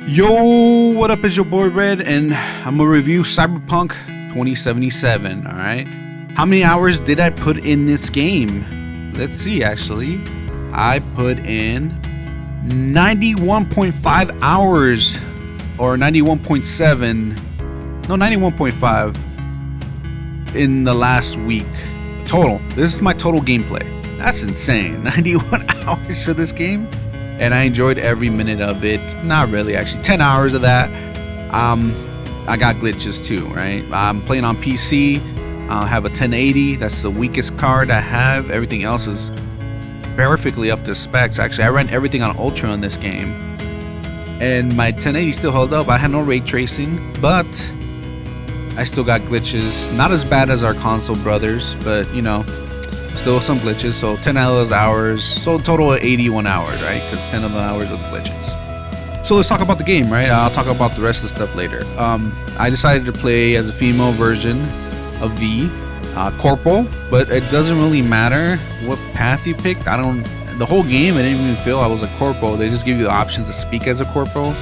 Yo, what up? Is your boy Red, and I'm gonna review Cyberpunk 2077. All right, how many hours did I put in this game? Let's see. Actually, I put in 91.5 hours, or 91.7. No, 91.5 in the last week total. This is my total gameplay. That's insane. 91 hours for this game. And I enjoyed every minute of it. Not really, actually. 10 hours of that. I got glitches too, right? I'm playing on PC. I have a 1080. That's the weakest card I have. Everything else is perfectly up to specs. Actually, I ran everything on Ultra in this game. And my 1080 still held up. I had no ray tracing, but I still got glitches. Not as bad as our console brothers, but you know, still some glitches. So 10 of those hours, so total of 81 hours, right? Because 10 of the hours of the glitches. So let's talk about the game, right? I'll talk about the rest of the stuff later. I decided to play as a female version of V, Corpo, but it doesn't really matter what path you picked. The whole game, I didn't even feel I was a Corpo. They just give you the options to speak as a Corpo,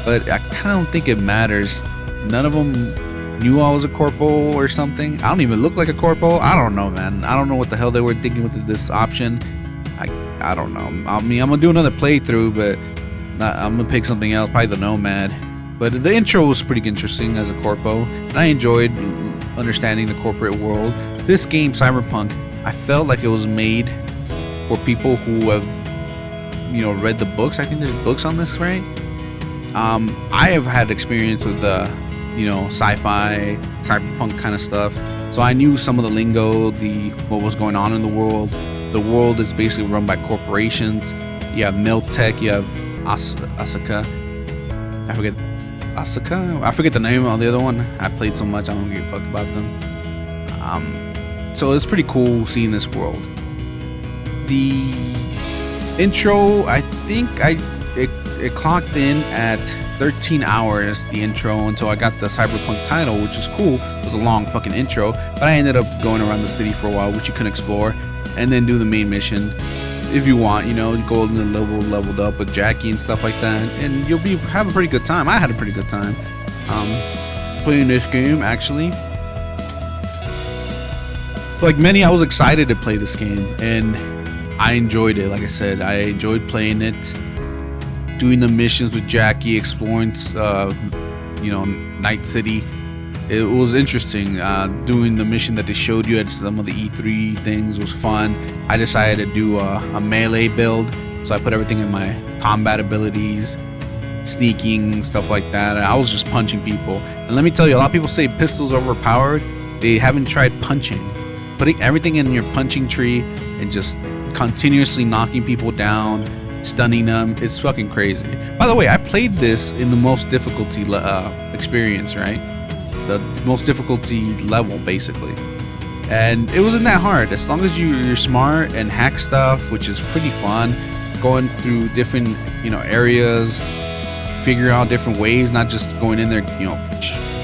but I kind of don't think it matters. None of them knew I was a Corpo or something. I don't even look like a Corpo. I don't know, man. I don't know what the hell they were thinking with this option. I don't know. I mean, I'm gonna do another playthrough, but I'm gonna pick something else, probably the Nomad. But the intro was pretty interesting as a Corpo, and I enjoyed understanding the corporate world. This game, Cyberpunk, I felt like it was made for people who have, you know, read the books. I think there's books on this, right? I have had experience with you know, sci-fi, cyberpunk kind of stuff. So I knew some of the lingo, what was going on in the world. The world is basically run by corporations. You have Miltech, you have Arasaka. I forget the name of the other one. I played so much, I don't give a fuck about them. So it's pretty cool seeing this world. The intro, I think it clocked in at 13 hours, the intro, until I got the Cyberpunk title, which is cool. It was a long fucking intro, but I ended up going around the city for a while, which you can explore, and then do the main mission if you want. You know, you go in the leveled up with Jackie and stuff like that, and you'll have a pretty good time. I had a pretty good time playing this game, actually. Like many, I was excited to play this game, and I enjoyed it. Like I said, I enjoyed playing it, doing the missions with Jackie, exploring, you know, Night City. It was interesting. Doing the mission that they showed you at some of the E3 things was fun. I decided to do a melee build, so I put everything in my combat abilities, sneaking, stuff like that. I was just punching people. And let me tell you, a lot of people say pistols are overpowered. They haven't tried punching. Putting everything in your punching tree and just continuously knocking people down, stunning them, it's fucking crazy. By the way, I played this in the most difficulty experience, right? The most difficulty level, basically, and it wasn't that hard as long as you're smart and hack stuff, which is pretty fun. Going through different, you know, areas, figuring out different ways, not just going in there, you know,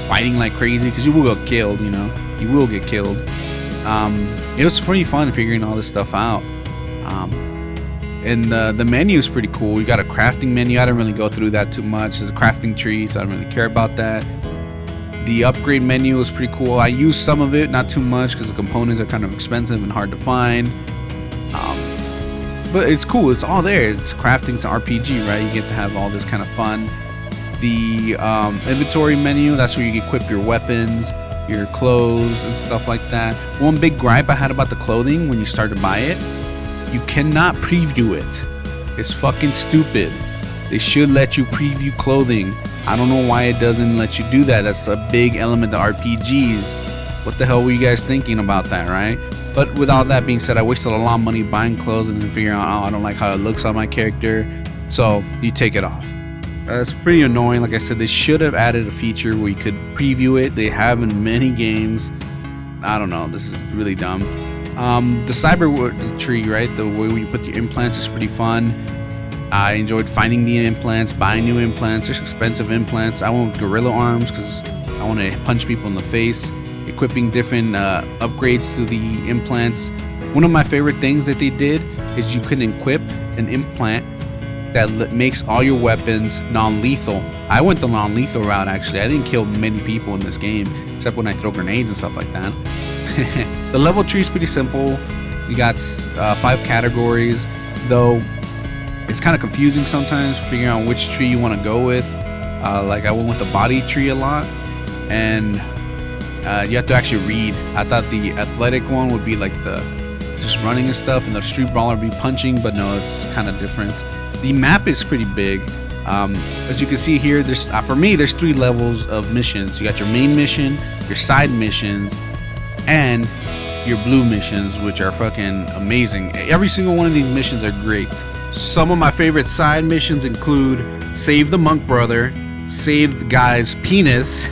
fighting like crazy, because you will get killed. You know, you will get killed. It was pretty fun figuring all this stuff out. And the menu is pretty cool. You got a crafting menu. I didn't really go through that too much. There's a crafting tree, so I don't really care about that. The upgrade menu is pretty cool. I used some of it, not too much, because the components are kind of expensive and hard to find. But it's cool. It's all there. It's crafting, it's an RPG, right? You get to have all this kind of fun. The inventory menu, that's where you equip your weapons, your clothes, and stuff like that. One big gripe I had about the clothing when you start to buy it, you cannot preview it. It's fucking stupid. They should let you preview clothing. I don't know why it doesn't let you do that. That's a big element of RPGs. What the hell were you guys thinking about that, right? But with all that being said, I wasted a lot of money buying clothes and then figuring out, oh, I don't like how it looks on my character. So you take it off. It's pretty annoying. Like I said, they should have added a feature where you could preview it. They have in many games. I don't know. This is really dumb. The cyber tree, right? The way you put your implants is pretty fun. I enjoyed finding the implants, buying new implants. There's expensive implants. I went with gorilla arms because I want to punch people in the face. Equipping different upgrades to the implants. One of my favorite things that they did is you can equip an implant that makes all your weapons non-lethal. I went the non-lethal route, actually. I didn't kill many people in this game, except when I throw grenades and stuff like that. The level tree is pretty simple. You got 5 categories, though it's kind of confusing sometimes figuring out which tree you want to go with. Like I went with the body tree a lot, and you have to actually read. I thought the athletic one would be like the just running and stuff, and the street brawler would be punching, but no, it's kind of different. The map is pretty big. As you can see here, there's for me there's 3 levels of missions. You got your main mission, your side missions, and your blue missions, which are fucking amazing. Every single one of these missions are great. Some of my favorite side missions include save the monk brother, save the guy's penis,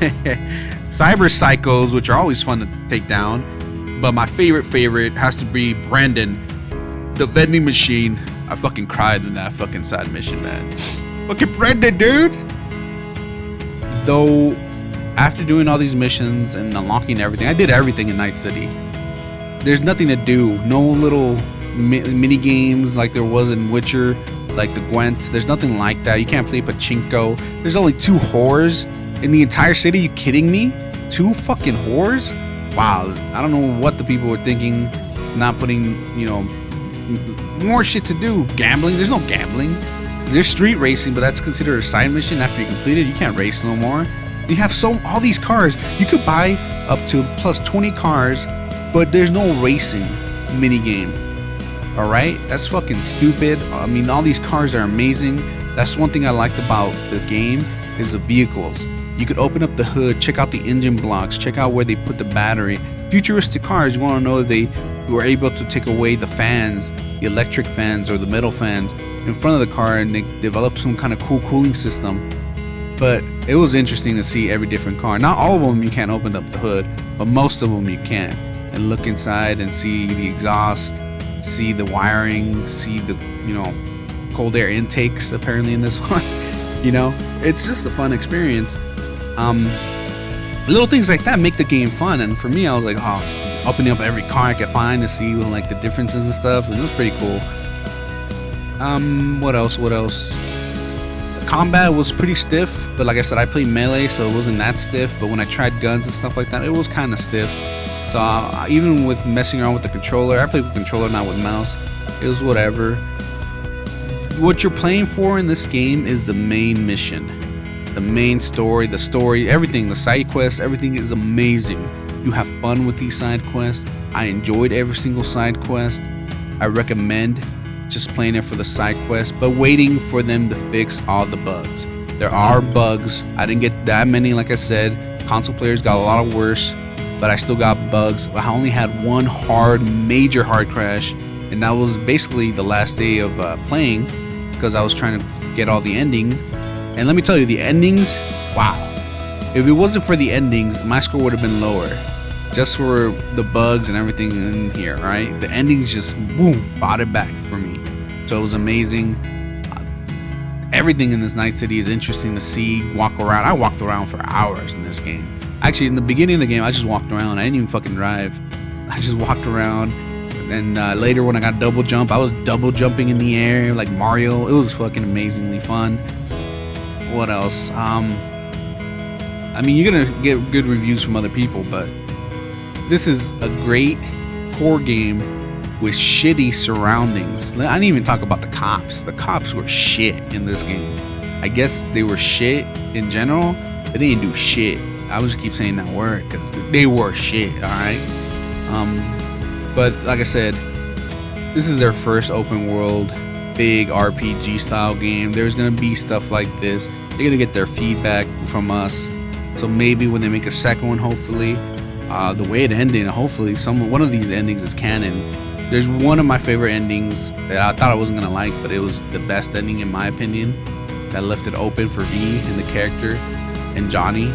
cyber psychos, which are always fun to take down, but my favorite has to be Brandon, the vending machine. I fucking cried in that fucking side mission, man. Fucking Brandon, dude. Though after doing all these missions and unlocking everything, I did everything in Night City. There's nothing to do. No little mini games like there was in Witcher, like the Gwent. There's nothing like that. You can't play pachinko. There's only 2 whores in the entire city. You kidding me? 2 fucking whores? Wow. I don't know what the people were thinking, not putting, you know, more shit to do. Gambling? There's no gambling. There's street racing, but that's considered a side mission. After you complete it, you can't race no more. You have all these cars. You could buy up to plus 20 cars, but there's no racing mini game. All right, that's fucking stupid. I mean, all these cars are amazing. That's one thing I liked about the game is the vehicles. You could open up the hood, check out the engine blocks, check out where they put the battery. Futuristic cars, you want to know they were able to take away the fans, the electric fans or the metal fans in front of the car, and they developed some kind of cool cooling system. But it was interesting to see every different car. Not all of them you can't open up the hood, but most of them you can, and look inside and see the exhaust, see the wiring, see the, you know, cold air intakes apparently in this one. You know, it's just a fun experience. Little things like that make the game fun, and for me, I was like, oh, opening up every car I could find to see like the differences and stuff, and it was pretty cool. What else? Combat was pretty stiff, but like I said, I played melee, so it wasn't that stiff. But when I tried guns and stuff like that, it was kind of stiff. So even with messing around with the controller, I played with controller, not with mouse. It was whatever. What you're playing for in this game is the main mission, the main story, everything, the side quests, everything is amazing. You have fun with these side quests. I enjoyed every single side quest. I recommend just playing it for the side quest, but waiting for them to fix all the bugs. There are bugs. I didn't get that many, like I said. Console players got a lot of worse, but I still got bugs. I only had one major hard crash, and that was basically the last day of playing, because I was trying to get all the endings. And let me tell you, the endings, wow. If it wasn't for the endings, my score would have been lower. Just for the bugs and everything in here, right? The endings just, boom, brought it back for me. So it was amazing. Everything in this Night City is interesting to see, walk around. I walked around for hours in this game. Actually, in the beginning of the game, I just walked around. I didn't even fucking drive. I just walked around. And later when I got double jump, I was double jumping in the air like Mario. It was fucking amazingly fun. What else? I mean, you're gonna get good reviews from other people, but this is a great core game with shitty surroundings. I didn't even talk about the cops. The cops were shit in this game. I guess they were shit in general, but they didn't do shit. I was keep saying that word because they were shit, alright? But like I said, this is their first open world, big RPG style game. There's gonna be stuff like this. They're gonna get their feedback from us. So maybe when they make a second one, hopefully, the way it ended, hopefully one of these endings is canon. There's one of my favorite endings that I thought I wasn't gonna like, but it was the best ending in my opinion. That left it open for V and the character and Johnny.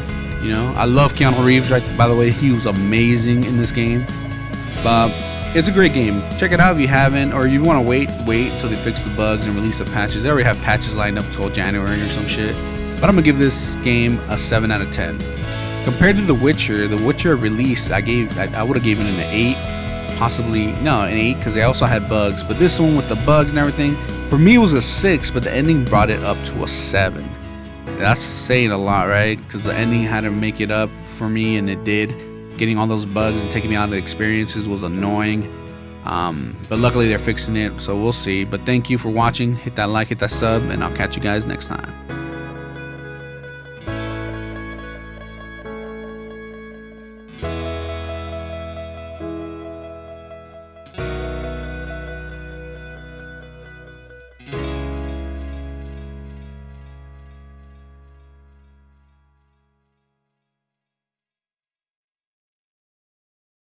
You know, I love Keanu Reeves. Right, by the way, he was amazing in this game. But it's a great game. Check it out if you haven't, or you want to wait until they fix the bugs and release the patches. They already have patches lined up till January or some shit. But I'm gonna give this game a 7 out of 10. Compared to The Witcher release, I would have given it an 8. Possibly, no, an 8, because they also had bugs. But this one with the bugs and everything, For me, it was a 6, but the ending brought it up to a 7. That's saying a lot, right? Because the ending had to make it up for me, and it did. Getting all those bugs and taking me out of the experiences was annoying. But luckily they're fixing it, so we'll see. But thank you for watching. Hit that like, hit that sub, and I'll catch you guys next time.